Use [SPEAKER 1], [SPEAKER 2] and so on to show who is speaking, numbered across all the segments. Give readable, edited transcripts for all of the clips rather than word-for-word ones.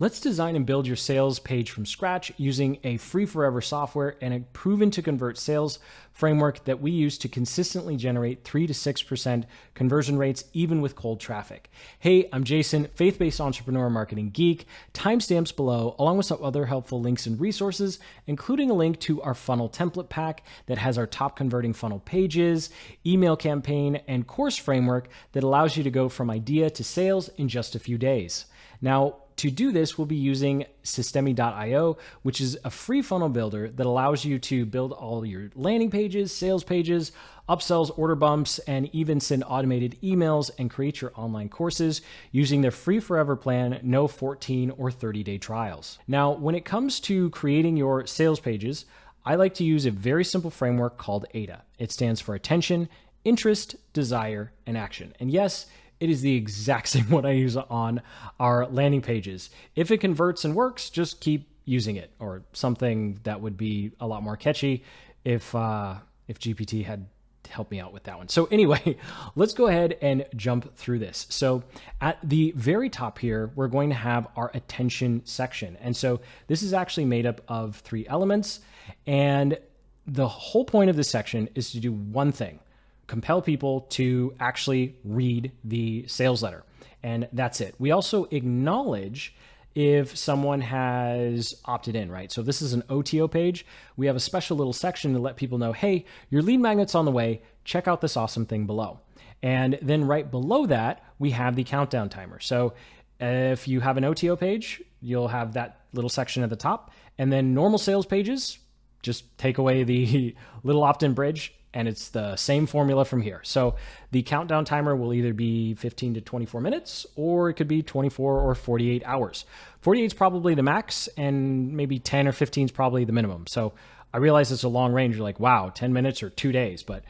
[SPEAKER 1] Let's design and build your sales page from scratch using a free forever software and a proven to convert sales framework that we use to consistently generate 3 to 6% conversion rates, even with cold traffic. Hey, I'm Jason, faith-based entrepreneur marketing geek. Timestamps below, along with some other helpful links and resources, including a link to our funnel template pack that has our top converting funnel pages, email campaign, and course framework that allows you to go from idea to sales in just a few days. Now, to do this, we'll be using Systemi.io, which is a free funnel builder that allows you to build all your landing pages, sales pages, upsells, order bumps, and even send automated emails and create your online courses using their free forever plan, no 14 or 30-day trials. Now, when it comes to creating your sales pages, I like to use a very simple framework called AIDA. It stands for attention, interest, desire, and action. And yes, it is the exact same one I use on our landing pages. If it converts and works, just keep using it, or something that would be a lot more catchy if GPT had helped me out with that one. So anyway, let's go ahead and jump through this. So at the very top here, we're going to have our attention section. And so this is actually made up of 3 elements. And the whole point of this section is to do one thing: compel people to actually read the sales letter. And that's it. We also acknowledge if someone has opted in, right? So if this is an OTO page, we have a special little section to let people know, hey, your lead magnet's on the way. Check out this awesome thing below. And then right below that, we have the countdown timer. So if you have an OTO page, you'll have that little section at the top. And then normal sales pages, just take away the little opt-in bridge, and it's the same formula from here. So the countdown timer will either be 15 to 24 minutes, or it could be 24 or 48 hours. 48 is probably the max, and maybe 10 or 15 is probably the minimum. So I realize it's a long range. You're like, wow, 10 minutes or 2 days. But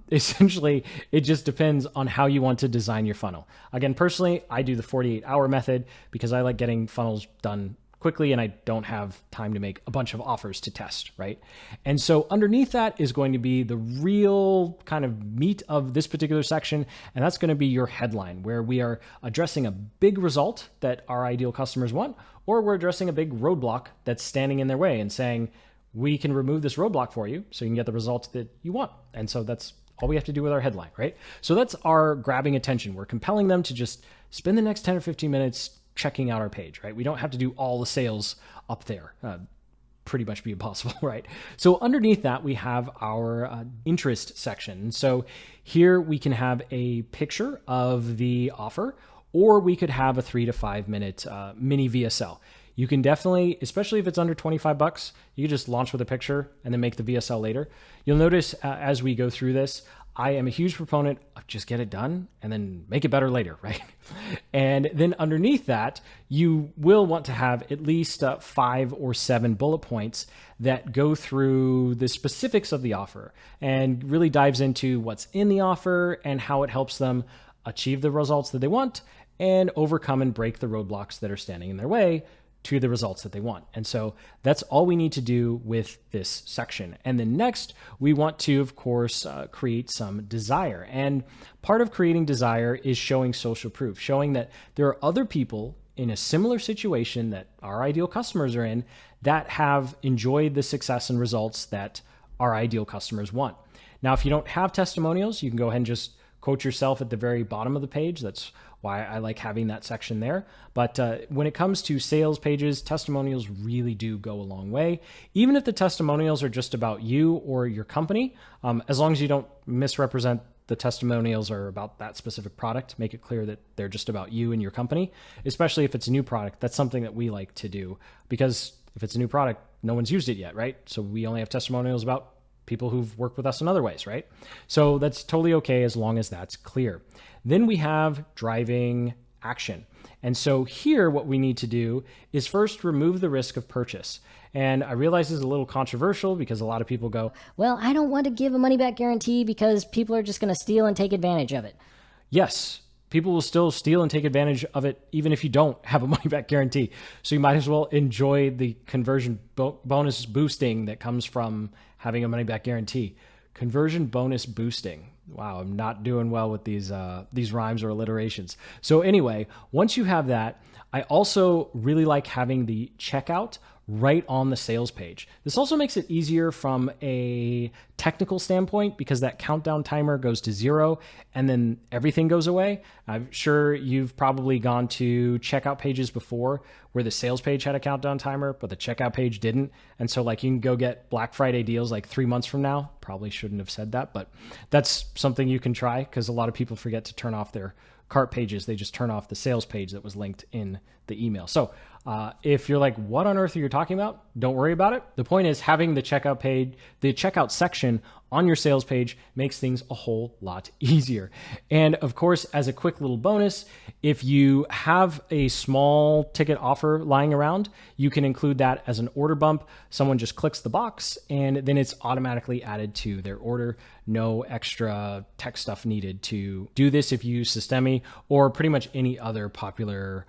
[SPEAKER 1] essentially, it just depends on how you want to design your funnel. Again, personally, I do the 48-hour method because I like getting funnels done quickly, and I don't have time to make a bunch of offers to test, right? And so underneath that is going to be the real kind of meat of this particular section, and that's going to be your headline, where we are addressing a big result that our ideal customers want, or we're addressing a big roadblock that's standing in their way and saying, we can remove this roadblock for you so you can get the results that you want. And so that's all we have to do with our headline, right? So that's our grabbing attention. We're compelling them to just spend the next 10 or 15 minutes checking out our page, right? We don't have to do all the sales up there. Pretty much be impossible, right? So underneath that, we have our interest section. So here we can have a picture of the offer, or we could have a 3 to 5 minute mini VSL. You can definitely, especially if it's under $25, you can just launch with a picture and then make the VSL later. You'll notice as we go through this, I am a huge proponent of just get it done and then make it better later, right? And then underneath that, you will want to have at least 5 or 7 bullet points that go through the specifics of the offer and really dives into what's in the offer and how it helps them achieve the results that they want and overcome and break the roadblocks that are standing in their way to the results that they want. And so that's all we need to do with this section. And then next, we want to, of course, create some desire. And part of creating desire is showing social proof, showing that there are other people in a similar situation that our ideal customers are in that have enjoyed the success and results that our ideal customers want. Now, if you don't have testimonials, you can go ahead and just quote yourself at the very bottom of the page. That's why I like having that section there. But when it comes to sales pages, testimonials really do go a long way. Even if the testimonials are just about you or your company, as long as you don't misrepresent the testimonials are about that specific product, make it clear that they're just about you and your company, especially if it's a new product. That's something that we like to do because if it's a new product, no one's used it yet, right? So we only have testimonials about people who've worked with us in other ways, right? So that's totally okay as long as that's clear. Then we have driving action. And so here, what we need to do is first remove the risk of purchase. And I realize this is a little controversial because a lot of people go,
[SPEAKER 2] well, I don't want to give a money back guarantee because people are just going to steal and take advantage of it.
[SPEAKER 1] Yes, people will still steal and take advantage of it even if you don't have a money back guarantee. So you might as well enjoy the conversion bonus boosting that comes from having a money back guarantee. Conversion bonus boosting. Wow, I'm not doing well with these rhymes or alliterations. So anyway, once you have that, I also really like having the checkout right on the sales page. This also makes it easier from a technical standpoint because that countdown timer goes to 0 and then everything goes away. I'm sure you've probably gone to checkout pages before where the sales page had a countdown timer, but the checkout page didn't. And so like you can go get Black Friday deals like 3 months from now. Probably shouldn't have said that, but that's something you can try because a lot of people forget to turn off their cart pages. They just turn off the sales page that was linked in the email. So if you're like, what on earth are you talking about? Don't worry about it. The point is having the checkout page, the checkout section on your sales page makes things a whole lot easier. And of course, as a quick little bonus, if you have a small ticket offer lying around, you can include that as an order bump. Someone just clicks the box and then it's automatically added to their order. No extra tech stuff needed to do this if you use Systemi or pretty much any other popular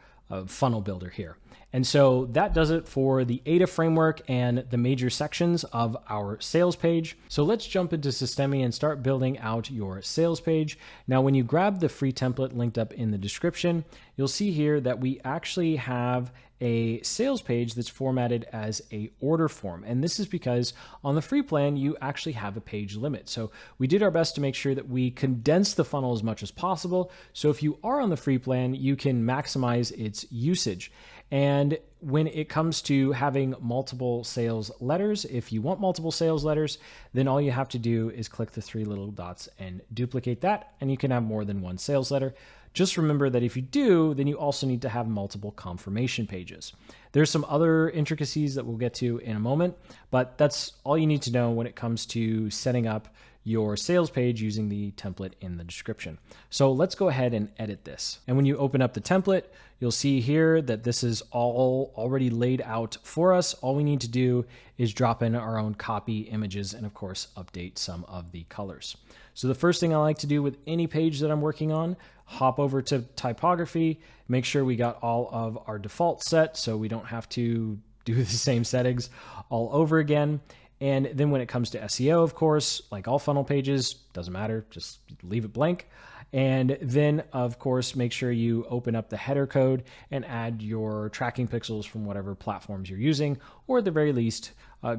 [SPEAKER 1] funnel builder here. And so that does it for the ADA framework and the major sections of our sales page. So let's jump into Systemi and start building out your sales page. Now, when you grab the free template linked up in the description, you'll see here that we actually have a sales page that's formatted as a order form. And this is because on the free plan, you actually have a page limit. So we did our best to make sure that we condense the funnel as much as possible. So if you are on the free plan, you can maximize its usage. And when it comes to having multiple sales letters, if you want multiple sales letters, then all you have to do is click the 3 little dots and duplicate that, and you can have more than one sales letter. Just remember that if you do, then you also need to have multiple confirmation pages. There's some other intricacies that we'll get to in a moment, but that's all you need to know when it comes to setting up your sales page using the template in the description. So let's go ahead and edit this. And when you open up the template, you'll see here that this is all already laid out for us. All we need to do is drop in our own copy, images, and of course, update some of the colors. So the first thing I like to do with any page that I'm working on, hop over to typography, make sure we got all of our defaults set so we don't have to do the same settings all over again. And then when it comes to SEO, of course, like all funnel pages, doesn't matter, just leave it blank. And then, of course, make sure you open up the header code and add your tracking pixels from whatever platforms you're using, or at the very least,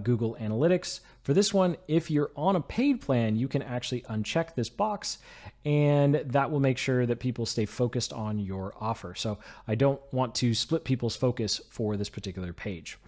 [SPEAKER 1] Google Analytics. For this one, if you're on a paid plan, you can actually uncheck this box, and that will make sure that people stay focused on your offer. So I don't want to split people's focus for this particular page.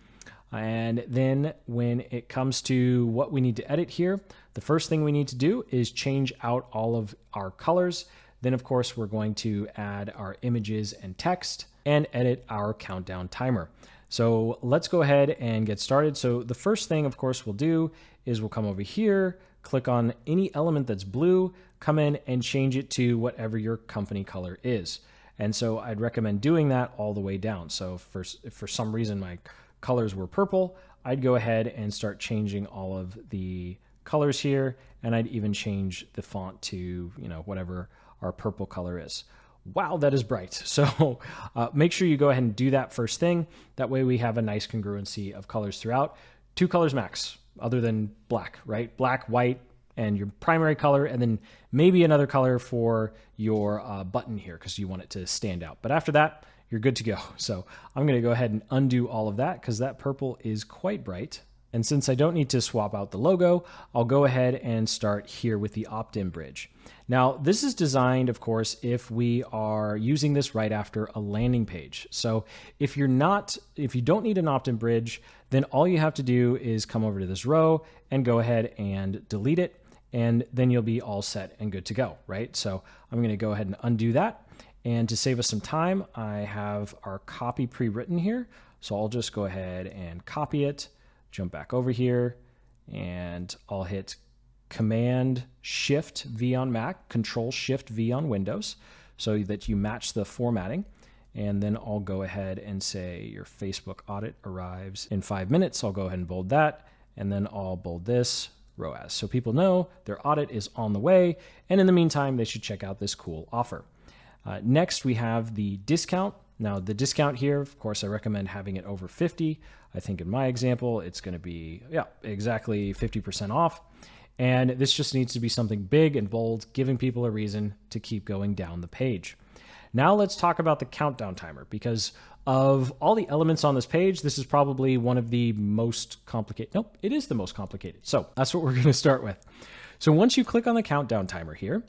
[SPEAKER 1] And then when it comes to what we need to edit here, the first thing we need to do is change out all of our colors. Then, of course, we're going to add our images and text and edit our countdown timer. So let's go ahead and get started. So the first thing, of course, we'll do is we'll come over here, click on any element that's blue, come in and change it to whatever your company color is. And so I'd recommend doing that all the way down. So if for some reason my colors were purple, I'd go ahead and start changing all of the colors here, and I'd even change the font to, whatever our purple color is. Wow, that is bright. So make sure you go ahead and do that first thing. That way we have a nice congruency of colors throughout. 2 colors max, other than black, right? Black, white, and your primary color, and then maybe another color for your button here because you want it to stand out. But after that, you're good to go. So I'm going to go ahead and undo all of that because that purple is quite bright. And since I don't need to swap out the logo, I'll go ahead and start here with the opt-in bridge. Now, this is designed, of course, if we are using this right after a landing page. So if you don't need an opt-in bridge, then all you have to do is come over to this row and go ahead and delete it. And then you'll be all set and good to go, right? So I'm going to go ahead and undo that. And to save us some time, I have our copy pre-written here. So I'll just go ahead and copy it, jump back over here, and I'll hit Command-Shift-V on Mac, Control-Shift-V on Windows, so that you match the formatting. And then I'll go ahead and say your Facebook audit arrives in 5 minutes. I'll go ahead and bold that, and then I'll bold this, ROAS. So people know their audit is on the way, and in the meantime, they should check out this cool offer. Next, we have the discount. Now, the discount here, of course, I recommend having it over 50. I think in my example, it's going to be, exactly 50% off. And this just needs to be something big and bold, giving people a reason to keep going down the page. Now let's talk about the countdown timer, because of all the elements on this page, this is probably one of the most complicated. Nope, it is the most complicated. So that's what we're going to start with. So once you click on the countdown timer here,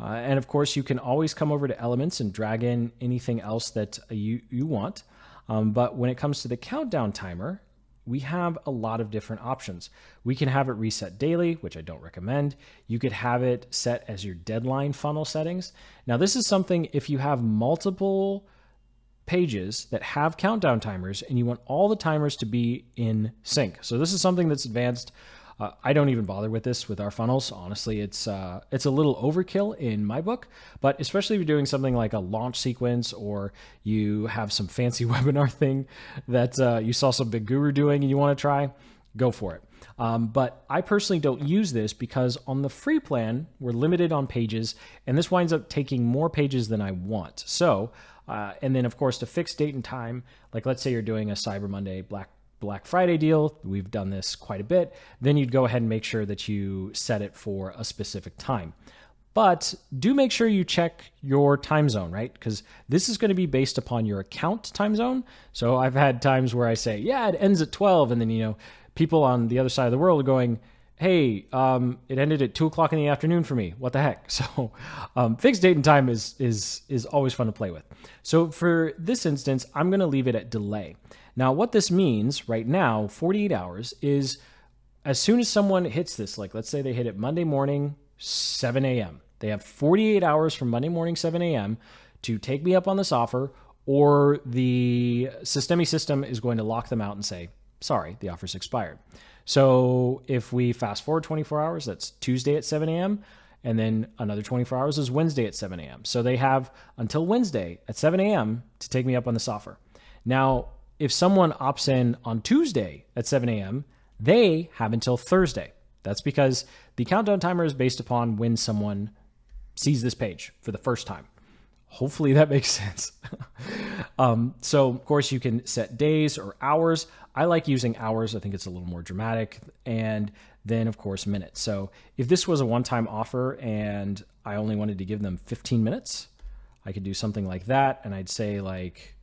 [SPEAKER 1] and of course you can always come over to elements and drag in anything else that you want. But when it comes to the countdown timer, we have a lot of different options. We can have it reset daily, which I don't recommend. You could have it set as your deadline funnel settings. Now, this is something if you have multiple pages that have countdown timers and you want all the timers to be in sync. So this is something that's advanced. I don't even bother with this with our funnels. Honestly, it's a little overkill in my book, but especially if you're doing something like a launch sequence or you have some fancy webinar thing that you saw some big guru doing and you want to try, go for it. But I personally don't use this because on the free plan, we're limited on pages, and this winds up taking more pages than I want. So, and then of course to fix date and time, like let's say you're doing a Cyber Monday, Black Friday deal, we've done this quite a bit, then you'd go ahead and make sure that you set it for a specific time. But do make sure you check your time zone, right? Because this is going to be based upon your account time zone. So I've had times where I say, yeah, it ends at 12. And then, people on the other side of the world are going, hey, it ended at 2:00 in the afternoon for me. What the heck? So fixed date and time is always fun to play with. So for this instance, I'm going to leave it at delay. Now, what this means right now, 48 hours, is as soon as someone hits this, like let's say they hit it Monday morning, 7 a.m. They have 48 hours from Monday morning, 7 a.m. to take me up on this offer, or the Systemi system is going to lock them out and say, sorry, the offer's expired. So if we fast forward 24 hours, that's Tuesday at 7 a.m., and then another 24 hours is Wednesday at 7 a.m. So they have until Wednesday at 7 a.m. to take me up on this offer. Now, if someone opts in on Tuesday at 7 a.m., they have until Thursday. That's because the countdown timer is based upon when someone sees this page for the first time. Hopefully that makes sense. So, of course, you can set days or hours. I like using hours. I think it's a little more dramatic. And then, of course, minutes. So if this was a one-time offer and I only wanted to give them 15 minutes, I could do something like that. And I'd say like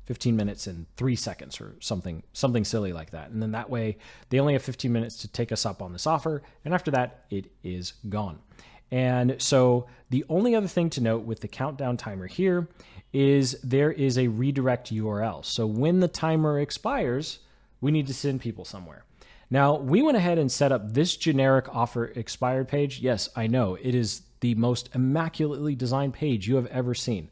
[SPEAKER 1] 15 minutes and 3 seconds or something silly like that. And then that way they only have 15 minutes to take us up on this offer. And after that, it is gone. And so the only other thing to note with the countdown timer here is there is a redirect URL. So when the timer expires, we need to send people somewhere. Now, we went ahead and set up this generic offer expired page. Yes, I know it is the most immaculately designed page you have ever seen.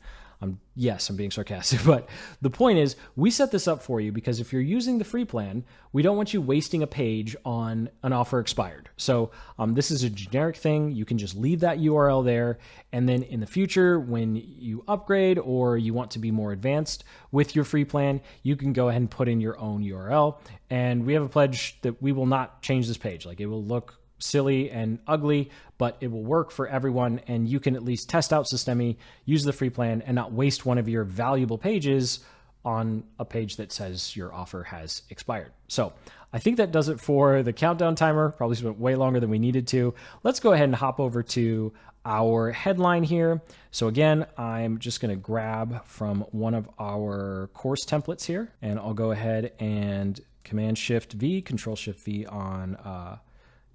[SPEAKER 1] Yes, I'm being sarcastic, but the point is we set this up for you because if you're using the free plan, we don't want you wasting a page on an offer expired. So this is a generic thing. You can just leave that URL there. And then in the future, when you upgrade or you want to be more advanced with your free plan, you can go ahead and put in your own URL. And we have a pledge that we will not change this page. Like it will look silly and ugly, but it will work for everyone. And you can at least test out Systemi, use the free plan, and not waste one of your valuable pages on a page that says your offer has expired. So I think that does it for the countdown timer. Probably spent way longer than we needed to. Let's go ahead and hop over to our headline here. So again, I'm just going to grab from one of our course templates here, and I'll go ahead and Command-Shift-V, Control-Shift-V on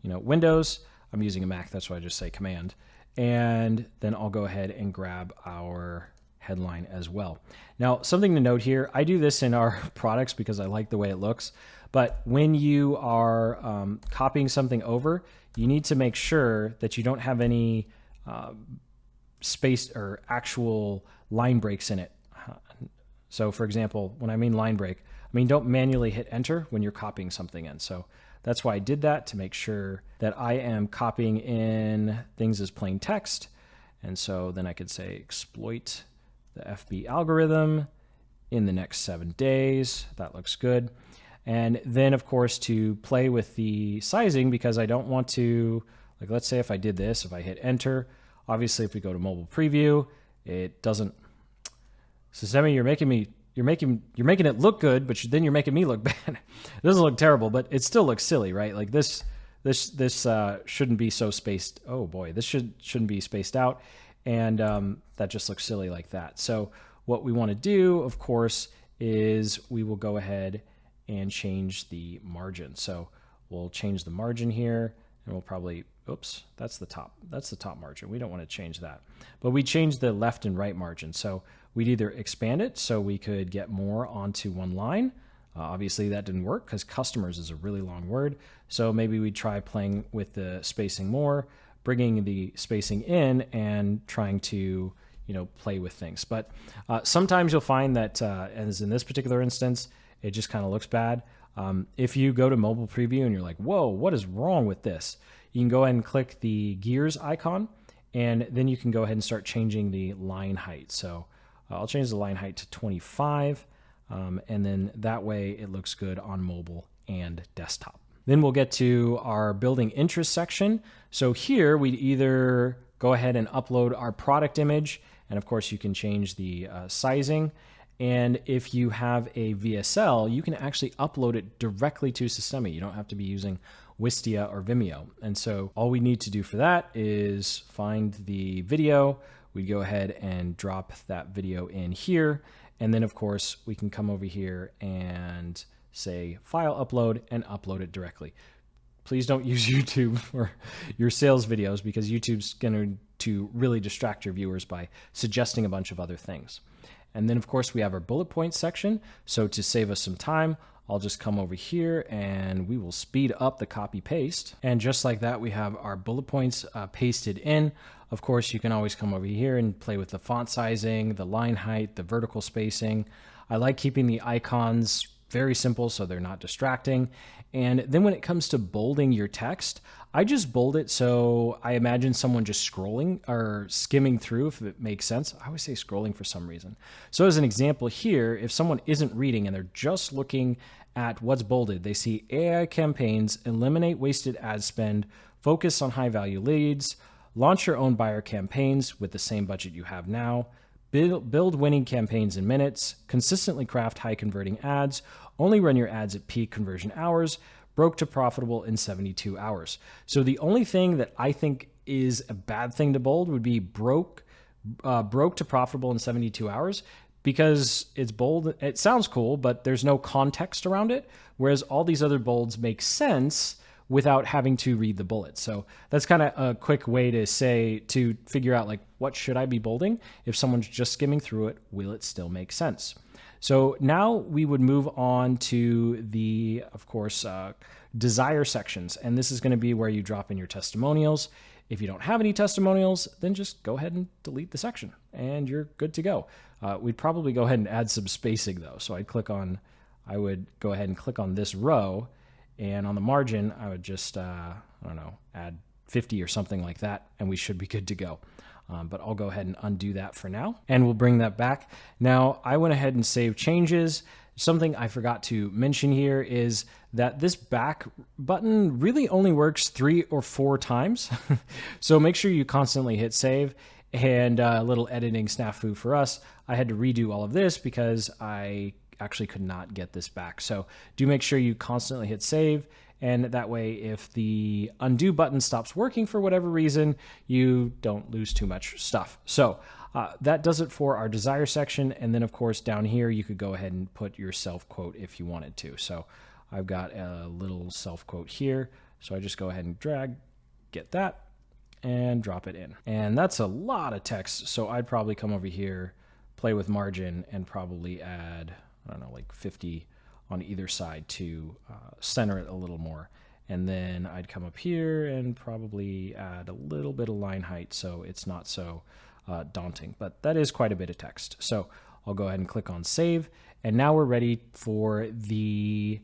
[SPEAKER 1] Windows. I'm using a Mac, that's why I just say Command. And then I'll go ahead and grab our headline as well. Now, something to note here, I do this in our products because I like the way it looks, but when you are copying something over, you need to make sure that you don't have any space or actual line breaks in it. So for example, when I mean line break, I mean don't manually hit enter when you're copying something in. So that's why I did that, to make sure that I am copying in things as plain text. And so then I could say exploit the FB algorithm in the next 7 days. That looks good. And then of course to play with the sizing, because I don't want to, like let's say if I did this, if I hit enter, obviously if we go to mobile preview, it doesn't, Systemi, you're making it look good, but then you're making me look bad. It doesn't look terrible, but it still looks silly, right? Like this shouldn't be so spaced. Oh boy, this shouldn't be spaced out. And that just looks silly like that. So what we want to do, of course, is we will go ahead and change the margin. So we'll change the margin here, and we'll probably, oops, that's the top margin. We don't want to change that. But we changed the left and right margin. So we'd either expand it so we could get more onto one line. Obviously that didn't work because customers is a really long word. So maybe we'd try playing with the spacing more, bringing the spacing in and trying to, play with things. But sometimes you'll find that, as in this particular instance, it just kind of looks bad. If you go to mobile preview and you're like, whoa, what is wrong with this? You can go ahead and click the gears icon, and then you can go ahead and start changing the line height. So I'll change the line height to 25, and then that way it looks good on mobile and desktop. Then we'll get to our building interest section. So here we'd either go ahead and upload our product image, and of course you can change the sizing. And if you have a VSL, you can actually upload it directly to Systemi. You don't have to be using Wistia or Vimeo. And so all we need to do for that is find the video. We go ahead and drop that video in here. And then of course we can come over here and say file upload and upload it directly. Please don't use YouTube for your sales videos because YouTube's going to really distract your viewers by suggesting a bunch of other things. And then of course we have our bullet points section. So to save us some time, I'll just come over here and we will speed up the copy paste. And just like that, we have our bullet points pasted in. Of course, you can always come over here and play with the font sizing, the line height, the vertical spacing. I like keeping the icons very simple so they're not distracting. And then when it comes to bolding your text, I just bold it so I imagine someone just scrolling or skimming through, if it makes sense. I always say scrolling for some reason. So as an example here, if someone isn't reading and they're just looking at what's bolded, they see AI campaigns, eliminate wasted ad spend, focus on high value leads, launch your own buyer campaigns with the same budget you have now, build winning campaigns in minutes, consistently craft high converting ads, only run your ads at peak conversion hours, broke to profitable in 72 hours. So the only thing that I think is a bad thing to bold would be broke to profitable in 72 hours, because it's bold. It sounds cool, but there's no context around it. Whereas all these other bolds make sense without having to read the bullets. So that's kind of a quick way to figure out like, what should I be bolding? If someone's just skimming through it, will it still make sense? So now we would move on to the, of course, desire sections. And this is going to be where you drop in your testimonials. If you don't have any testimonials, then just go ahead and delete the section and you're good to go. We'd probably go ahead and add some spacing though. So I would go ahead and click on this row, and on the margin, I would just, add 50 or something like that, and we should be good to go. But I'll go ahead and undo that for now, and we'll bring that back. Now, I went ahead and saved changes. Something I forgot to mention here is that this back button really only works 3 or 4 times. So make sure you constantly hit save. And a little editing snafu for us, I had to redo all of this because I actually could not get this back. So do make sure you constantly hit save. And that way, if the undo button stops working for whatever reason, you don't lose too much stuff. So that does it for our desire section. And then, of course, down here, you could go ahead and put your self quote if you wanted to. So I've got a little self quote here. So I just go ahead and drag, get that, and drop it in. And that's a lot of text. So I'd probably come over here, play with margin, and probably add, like 50 on either side to center it a little more. And then I'd come up here and probably add a little bit of line height so it's not so daunting. But that is quite a bit of text. So I'll go ahead and click on save. And now we're ready for the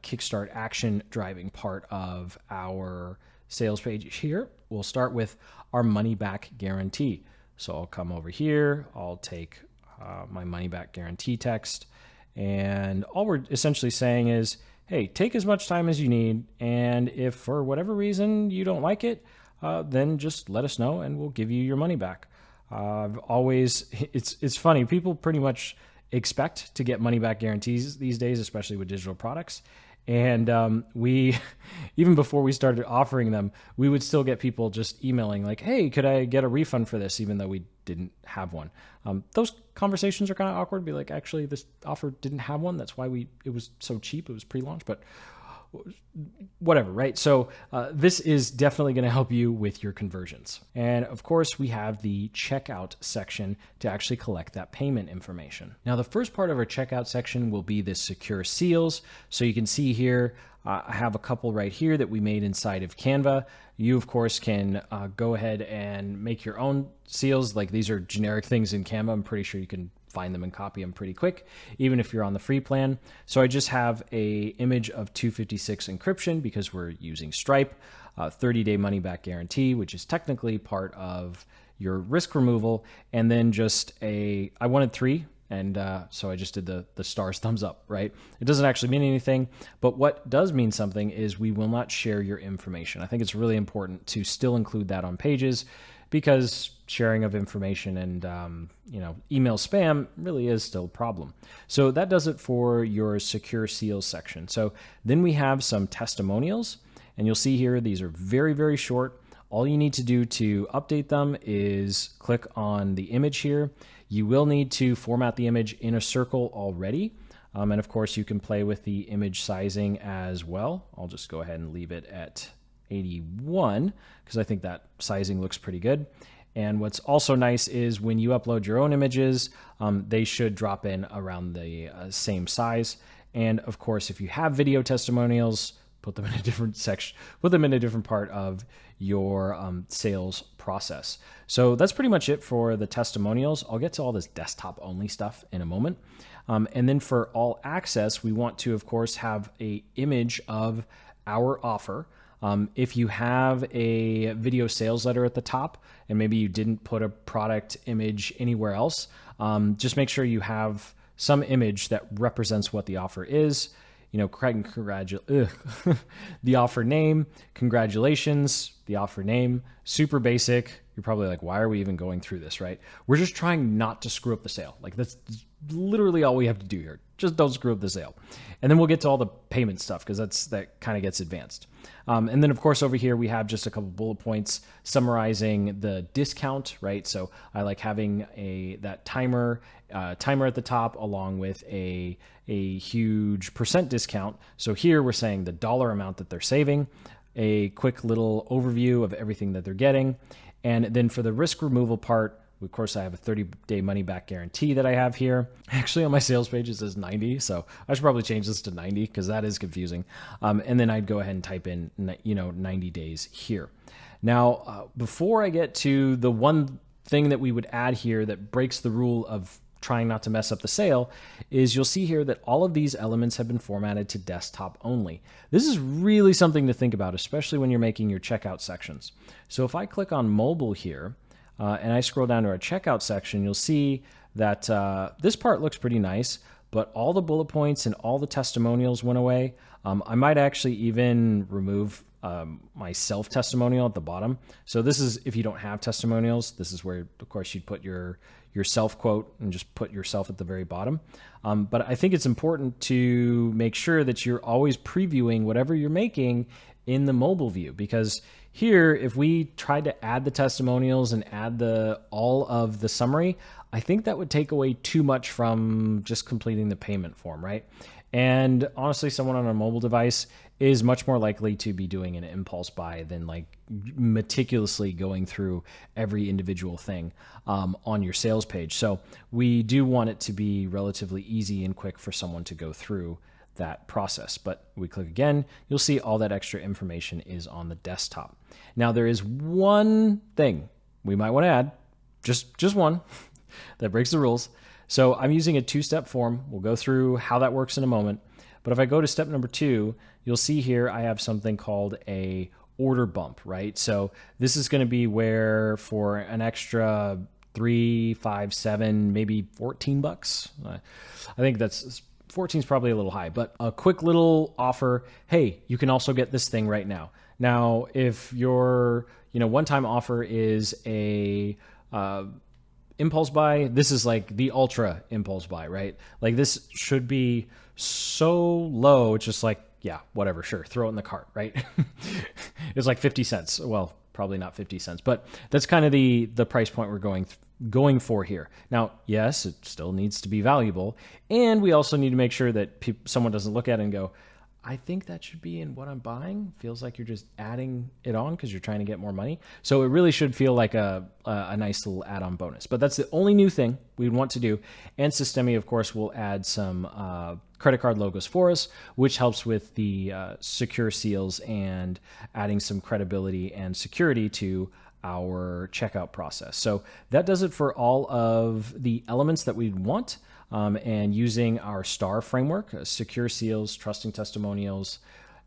[SPEAKER 1] Kickstart action driving part of our sales page here. We'll start with our money back guarantee. So I'll come over here. I'll take my money back guarantee text. And all we're essentially saying is, hey, take as much time as you need. And if for whatever reason you don't like it, then just let us know and we'll give you your money back. It's funny. People pretty much expect to get money back guarantees these days, especially with digital products. And we, even before we started offering them, we would still get people just emailing like, hey, could I get a refund for this? Even though we didn't have one. Those conversations are kind of awkward. Be like, actually, this offer didn't have one. That's why it was so cheap. It was pre-launch, but whatever, right? So this is definitely going to help you with your conversions. And of course, we have the checkout section to actually collect that payment information. Now, the first part of our checkout section will be the secure seals. So you can see here, I have a couple right here that we made inside of Canva. You, of course, can go ahead and make your own seals. Like these are generic things in Canva. I'm pretty sure you can find them and copy them pretty quick, even if you're on the free plan. So I just have a image of 256 encryption because we're using Stripe, 30-day money back guarantee, which is technically part of your risk removal. And then just I wanted 3. And so I just did the stars thumbs up, right? It doesn't actually mean anything, but what does mean something is we will not share your information. I think it's really important to still include that on pages because sharing of information and email spam really is still a problem. So that does it for your secure seals section. So then we have some testimonials, and you'll see here these are very, very short. All you need to do to update them is click on the image here. You will need to format the image in a circle already. And of course, you can play with the image sizing as well. I'll just go ahead and leave it at 81 because I think that sizing looks pretty good. And what's also nice is when you upload your own images, they should drop in around the same size. And of course, if you have video testimonials, put them in a different section, put them in a different part of your sales process. So that's pretty much it for the testimonials. I'll get to all this desktop only stuff in a moment. And then for all access, we want to, of course, have a image of our offer. If you have a video sales letter at the top and maybe you didn't put a product image anywhere else, just make sure you have some image that represents what the offer is. The offer name, congratulations, the offer name, super basic. You're probably like, why are we even going through this, right? We're just trying not to screw up the sale. Like that's literally all we have to do here. Just don't screw up the sale. And then we'll get to all the payment stuff because that kind of gets advanced. And then of course over here we have just a couple bullet points summarizing the discount, right? So I like having that timer at the top along with a huge percent discount. So here we're saying the dollar amount that they're saving, a quick little overview of everything that they're getting. And then for the risk removal part, of course, I have a 30-day money back guarantee that I have here. Actually, on my sales page, it says 90. So I should probably change this to 90 because that is confusing. And then I'd go ahead and type in, 90 days here. Now, before I get to the one thing that we would add here that breaks the rule of trying not to mess up the sale is you'll see here that all of these elements have been formatted to desktop only. This is really something to think about, especially when you're making your checkout sections. So if I click on mobile here, and I scroll down to our checkout section, you'll see that this part looks pretty nice, but all the bullet points and all the testimonials went away. I might actually even remove my self-testimonial at the bottom. So this is, if you don't have testimonials, this is where, of course, you'd put your self-quote and just put yourself at the very bottom. But I think it's important to make sure that you're always previewing whatever you're making in the mobile view, because here, if we tried to add the testimonials and add all of the summary, I think that would take away too much from just completing the payment form, right? And honestly, someone on a mobile device is much more likely to be doing an impulse buy than like meticulously going through every individual thing on your sales page. So we do want it to be relatively easy and quick for someone to go through that process. But we click again, you'll see all that extra information is on the desktop. Now there is one thing we might want to add, just one, that breaks the rules. So I'm using a 2-step form. We'll go through how that works in a moment. But if I go to step number 2, you'll see here I have something called a order bump, right? So this is going to be where for an extra 3, 5, 7, maybe $14. I think that's 14 is probably a little high, but a quick little offer. Hey, you can also get this thing right now. Now, if your one-time offer is impulse buy, this is like the ultra impulse buy, right? Like this should be so low, it's just like, yeah, whatever, sure, throw it in the cart, right? It's like 50 cents. Well, probably not 50 cents, but that's kind of the price point we're going for here. Now, yes, it still needs to be valuable, and we also need to make sure that someone doesn't look at it and go, I think that should be in what I'm buying. Feels like you're just adding it on because you're trying to get more money. So it really should feel like a nice little add-on bonus. But that's the only new thing we'd want to do. And Systemi, of course, will add some credit card logos for us, which helps with the secure seals and adding some credibility and security to our checkout process. So that does it for all of the elements that we want. And using our STAR framework, secure seals, trusting testimonials,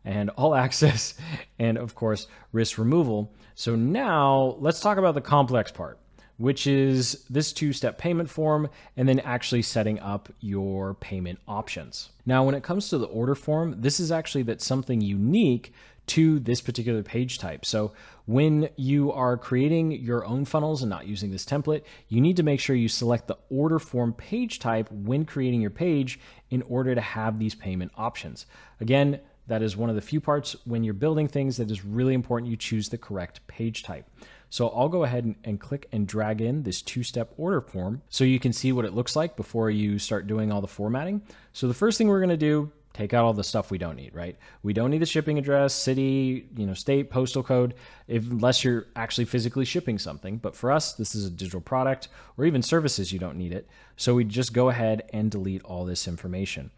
[SPEAKER 1] and all access, and of course, risk removal. So now let's talk about the complex part, which is this two-step payment form and then actually setting up your payment options. Now, when it comes to the order form, this is actually that's something unique to this particular page type. So when you are creating your own funnels and not using this template, you need to make sure you select the order form page type when creating your page in order to have these payment options. Again, that is one of the few parts when you're building things that is really important you choose the correct page type. So I'll go ahead and click and drag in this two-step order form so you can see what it looks like before you start doing all the formatting. So the first thing we're going to do, take out all the stuff we don't need, right? We don't need the shipping address, city, state, postal code, unless you're actually physically shipping something. But for us, this is a digital product or even services, you don't need it. So we just go ahead and delete all this information.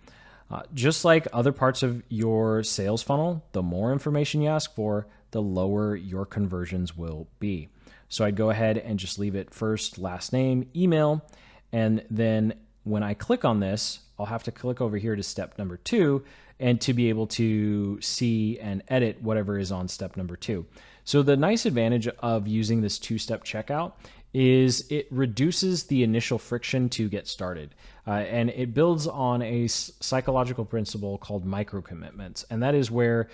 [SPEAKER 1] Just like other parts of your sales funnel, the more information you ask for, the lower your conversions will be. So I'd go ahead and just leave it first, last name, email, and then when I click on this, I'll have to click over here to step number 2 and to be able to see and edit whatever is on step number 2. So the nice advantage of using this two-step checkout is it reduces the initial friction to get started. And it builds on a psychological principle called micro commitments. And that is where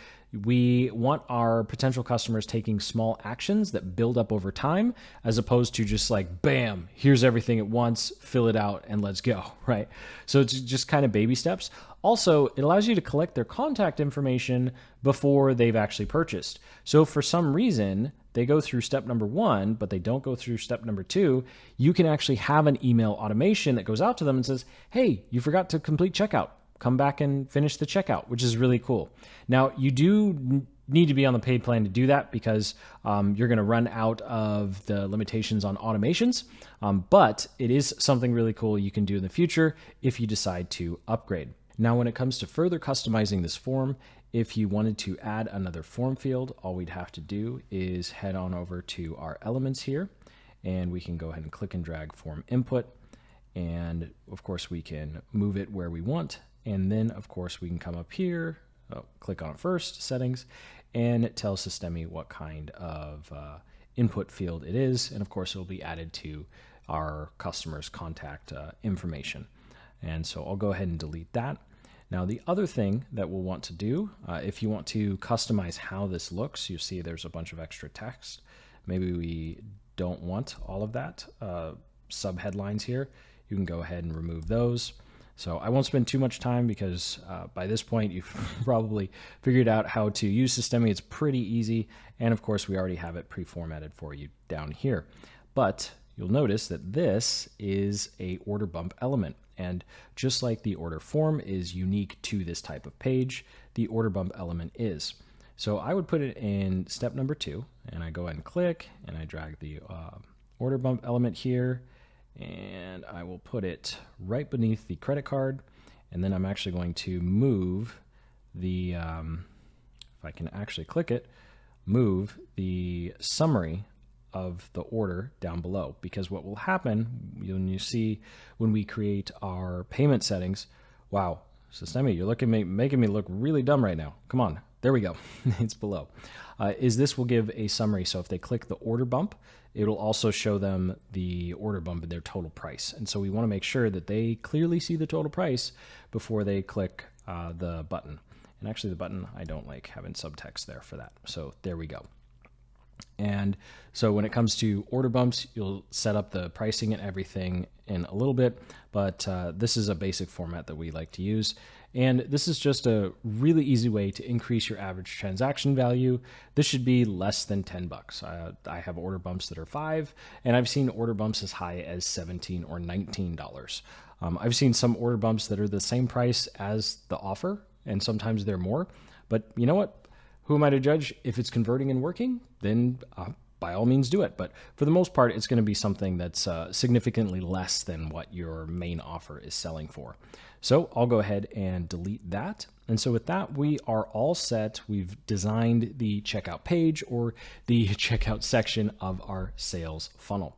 [SPEAKER 1] we want our potential customers taking small actions that build up over time, as opposed to just like, bam, here's everything at once, fill it out and let's go, right? So it's just kind of baby steps. Also, it allows you to collect their contact information before they've actually purchased. So if for some reason they go through step number 1, but they don't go through step number 2, you can actually have an email automation that goes out to them and says, hey, you forgot to complete checkout. Come back and finish the checkout, which is really cool. Now, you do need to be on the paid plan to do that because you're going to run out of the limitations on automations, but it is something really cool you can do in the future if you decide to upgrade. Now, when it comes to further customizing this form, if you wanted to add another form field, all we'd have to do is head on over to our elements here, and we can go ahead and click and drag form input. And of course, we can move it where we want. And then, of course, we can come up here, click on first, settings, and it tells Systemi what kind of input field it is. And of course, it will be added to our customer's contact information. And so I'll go ahead and delete that. Now, the other thing that we'll want to do, if you want to customize how this looks, you see there's a bunch of extra text. Maybe we don't want all of that. Sub-headlines here, you can go ahead and remove those. So I won't spend too much time because by this point, you've probably figured out how to use Systemi. It's pretty easy. And of course, we already have it pre-formatted for you down here. But you'll notice that this is a order bump element. And just like the order form is unique to this type of page, the order bump element is. So I would put it in step number 2, and I go ahead and click, and I drag the order bump element here, and I will put it right beneath the credit card. And then I'm actually going to move the, if I can actually click it, move the summary of the order down below, because what will happen when you see when we create our payment settings, wow, Systemi, you're making me look really dumb right now. Come on, there we go. It's below. Is this will give a summary. So if they click the order bump, it'll also show them the order bump and their total price. And so we want to make sure that they clearly see the total price before they click the button. And actually the button, I don't like having subtext there for that. So there we go. And so when it comes to order bumps, you'll set up the pricing and everything in a little bit, but this is a basic format that we like to use. And this is just a really easy way to increase your average transaction value. This should be less than $10. I have order bumps that are $5, and I've seen order bumps as high as $17 or $19. I've seen some order bumps that are the same price as the offer, and sometimes they're more. But you know what? Who am I to judge? If it's converting and working, then by all means do it. But for the most part, it's going to be something that's significantly less than what your main offer is selling for. So I'll go ahead and delete that. And so with that, we are all set. We've designed the checkout page or the checkout section of our sales funnel.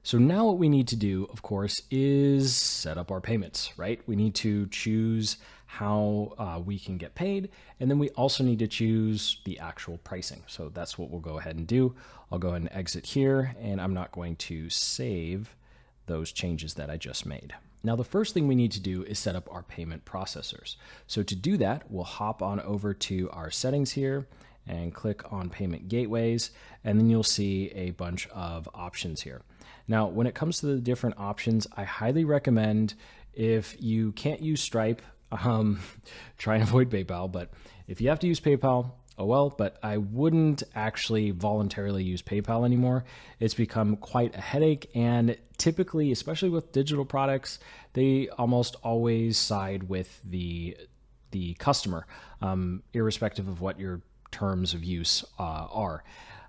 [SPEAKER 1] So now what we need to do, of course, is set up our payments, right? We need to choose how we can get paid, and then we also need to choose the actual pricing. So that's what we'll go ahead and do. I'll go ahead and exit here, and I'm not going to save those changes that I just made. Now, the first thing we need to do is set up our payment processors. So to do that, we'll hop on over to our settings here and click on payment gateways, and then you'll see a bunch of options here. Now, when it comes to the different options, I highly recommend, if you can't use Stripe, try and avoid PayPal, but if you have to use PayPal, oh well, but I wouldn't actually voluntarily use PayPal anymore. It's become quite a headache, and typically, especially with digital products, they almost always side with the customer, irrespective of what your terms of use are.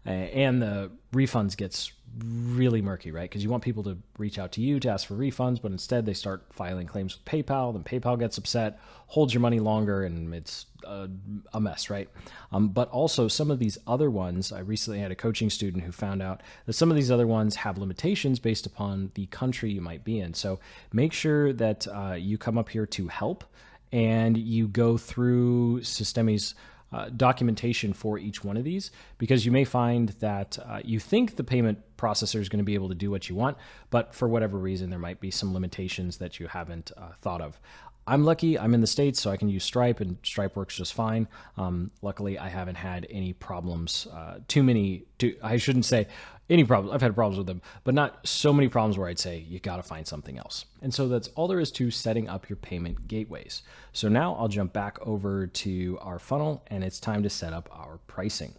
[SPEAKER 1] And the refunds gets really murky, right? Because you want people to reach out to you to ask for refunds, but instead they start filing claims with PayPal, then PayPal gets upset, holds your money longer, and it's a mess, right? But also some of these other ones, I recently had a coaching student who found out that some of these other ones have limitations based upon the country you might be in. So make sure that you come up here to help and you go through Systemi's documentation for each one of these, because you may find that you think the payment processor is going to be able to do what you want, but for whatever reason, there might be some limitations that you haven't thought of. I'm lucky, I'm in the States, so I can use Stripe, and Stripe works just fine. Luckily, I haven't had any problems, I shouldn't say any problems. I've had problems with them, but not so many problems where I'd say you got to find something else. And so that's all there is to setting up your payment gateways. So now I'll jump back over to our funnel, and it's time to set up our pricing.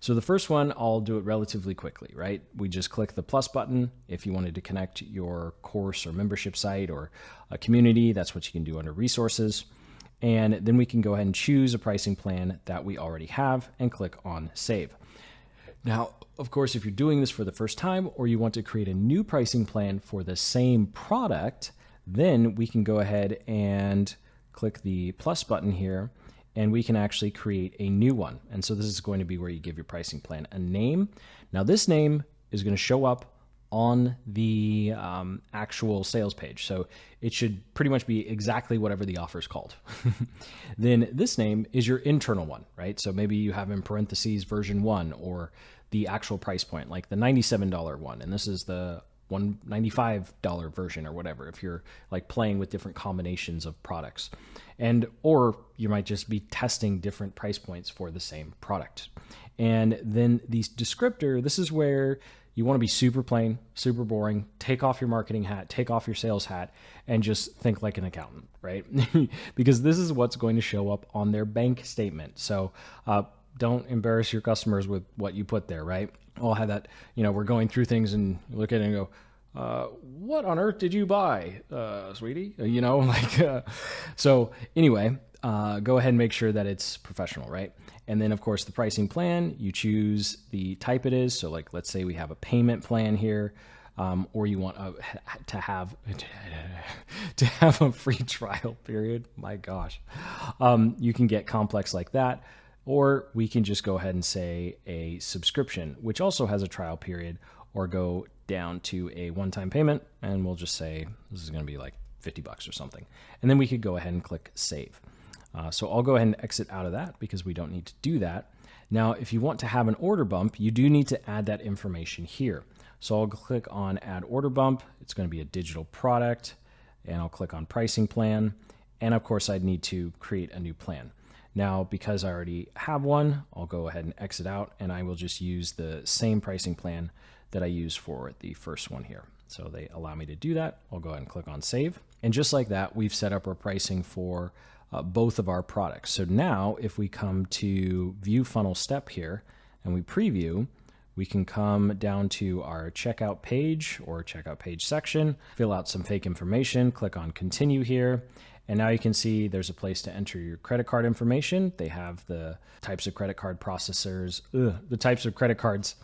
[SPEAKER 1] So the first one, I'll do it relatively quickly, right? We just click the plus button. If you wanted to connect your course or membership site or a community, that's what you can do under resources. And then we can go ahead and choose a pricing plan that we already have and click on save. Now, of course, if you're doing this for the first time or you want to create a new pricing plan for the same product, then we can go ahead and click the plus button here, and we can actually create a new one. And so this is going to be where you give your pricing plan a name. Now, this name is going to show up on the actual sales page. So it should pretty much be exactly whatever the offer is called. Then this name is your internal one, right? So maybe you have in parentheses version 1 or the actual price point, like the $97 one. And this is the $195 version or whatever, if you're like playing with different combinations of products. Or you might just be testing different price points for the same product. And then the descriptor, this is where you want to be super plain, super boring, take off your marketing hat, take off your sales hat, and just think like an accountant, right? Because this is what's going to show up on their bank statement. So don't embarrass your customers with what you put there, right? I'll have that, we're going through things and look at it and go, what on earth did you buy, sweetie? So anyway, go ahead and make sure that it's professional, right? And then of course the pricing plan, you choose the type it is. So like, let's say we have a payment plan here, or you want to have a free trial period. My gosh. You can get complex like that, or we can just go ahead and say a subscription, which also has a trial period, or go down to a one-time payment. And we'll just say, this is going to be like $50 or something. And then we could go ahead and click save. So I'll go ahead and exit out of that because we don't need to do that. Now, if you want to have an order bump, you do need to add that information here. So I'll click on add order bump. It's going to be a digital product, and I'll click on pricing plan. And of course, I'd need to create a new plan. Now, because I already have one, I'll go ahead and exit out, and I will just use the same pricing plan that I used for the first one here. So they allow me to do that. I'll go ahead and click on save. And just like that, we've set up our pricing for both of our products. So now if we come to view funnel step here and we preview, we can come down to our checkout page or checkout page section, fill out some fake information, click on continue here. And now you can see there's a place to enter your credit card information. They have the types of credit card processors, the types of credit cards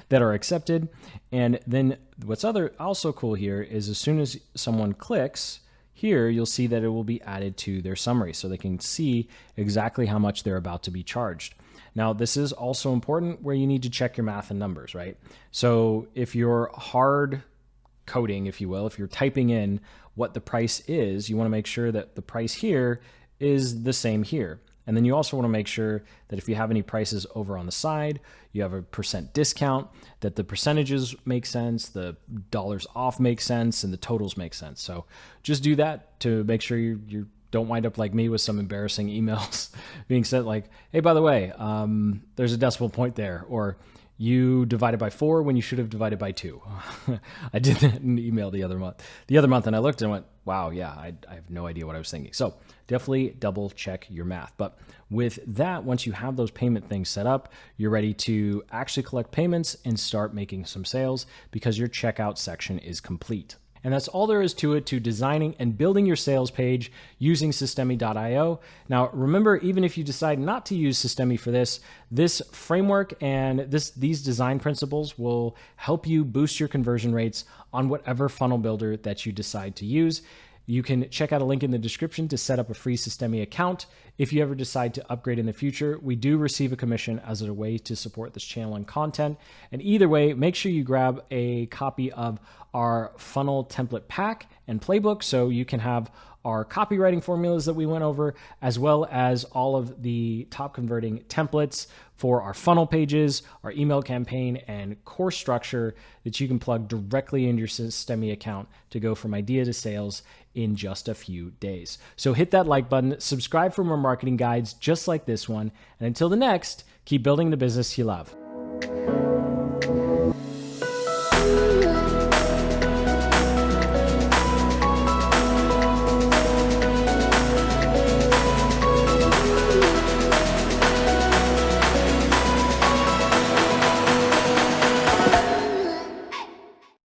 [SPEAKER 1] that are accepted. And then what's also cool here is as soon as someone clicks here, you'll see that it will be added to their summary so they can see exactly how much they're about to be charged. Now, this is also important where you need to check your math and numbers, right? So if you're hard coding, if you will, if you're typing in what the price is, you want to make sure that the price here is the same here. And then you also want to make sure that if you have any prices over on the side, you have a % discount, that the percentages make sense, the dollars off make sense, and the totals make sense. So just do that to make sure you don't wind up like me with some embarrassing emails being sent like, hey, by the way, there's a decimal point there, or you divided by 4 when you should have divided by 2. I did that in an email the other month, and I looked and went, wow, yeah, I have no idea what I was thinking. So definitely double check your math. But with that, once you have those payment things set up, you're ready to actually collect payments and start making some sales because your checkout section is complete. And that's all there is to it, to designing and building your sales page using Systemi.io. Now, remember, even if you decide not to use Systemi for this framework and these design principles will help you boost your conversion rates on whatever funnel builder that you decide to use. You can check out a link in the description to set up a free Systemi account. If you ever decide to upgrade in the future, we do receive a commission as a way to support this channel and content. And either way, make sure you grab a copy of our funnel template pack and playbook so you can have our copywriting formulas that we went over, as well as all of the top converting templates for our funnel pages, our email campaign, and course structure that you can plug directly into your Systemi account to go from idea to sales in just a few days. So hit that like button, subscribe for more marketing guides just like this one, and until the next, keep building the business you love.